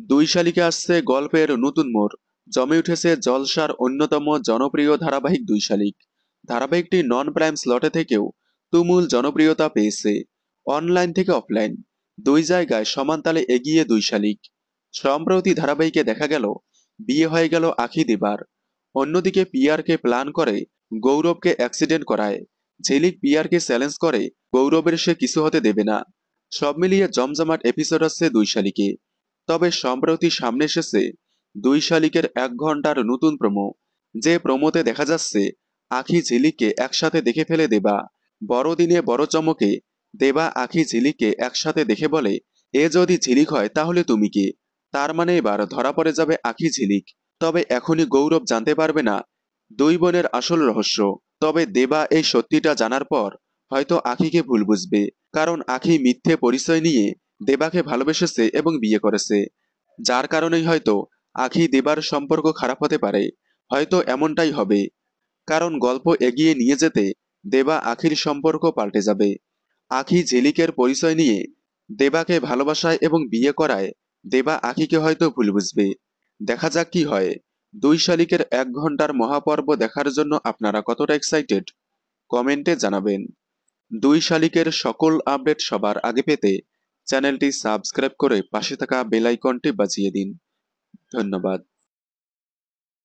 দুই শালিকে আসছে গল্পের নতুন মোড়। জমে উঠেছে জলসার অন্যতম জনপ্রিয় ধারাবাহিক দুই শালিক। ধারাবাহিকটি নন প্রাইম স্লটে থেকেও তুমুল জনপ্রিয়তা পেয়েছে। অনলাইন থেকে অফলাইন দুই জায়গায় সমান তালে এগিয়ে দুই শালিক। সম্প্রতি ধারাবাহিকে দেখা গেল বিয়ে হয়ে গেল আখি দেবার। অন্যদিকে পিয়ারকে প্ল্যান করে গৌরবকে অ্যাক্সিডেন্ট করায়। ঝিলিক পিয়ারকে চ্যালেঞ্জ করে গৌরবের সে কিছু হতে দেবে না। সব মিলিয়ে জমজমাট এপিসোড আছে দুই শালিকে। তবে সম্প্রতি সামনে এসেছে দুই শালিকের 1 ঘন্টার নতুন প্রোমো। যে প্রোমোতে দেখা যাচ্ছে আখি ঝিলিককে একসাথে দেখে ফেলে দেবা। বড়দিনে বড় চমকে দেবা আখি ঝিলিককে একসাথে দেখে বলে, এ যদি ঝিলিক হয় তাহলে তুমি কে? তার মানে এবার ধরা পড়ে যাবে আখি ঝিলিক। তবে এখনই গৌরব জানতে পারবে না দুই বোনের আসল রহস্য। তবে দেবা এই সত্যিটা জানার পর হয়তো আখিকে ভুল বুঝবে। কারণ আখি মিথ্যে পরিচয় নিয়ে দেবাকে ভালোবেসেছে এবং বিয়ে করেছে। যার কারণেই হয়তো আখি দেবার সম্পর্ক খারাপ হতে পারে। হয়তো এমনটাই হবে। কারণ গল্প এগিয়ে নিয়ে যেতে দেবা আখির সম্পর্ক পাল্টে যাবে। আখি ঝিলিকের পরিচয় নিয়ে দেবাকে ভালোবাসায় এবং বিয়ে করায় দেবা আখিকে হয়তো ভুল বুঝবে। দেখা যাক কি হয়। দুই শালিকের 1 ঘন্টার মহাপর্ব দেখার জন্য আপনারা কতটা এক্সাইটেড কমেন্টে জানাবেন। দুই শালিকের সকল আপডেট সবার আগে পেতে চ্যানেলটি সাবস্ক্রাইব করে পাশে থাকা বেল আইকনটি বাজিয়ে দিন। ধন্যবাদ।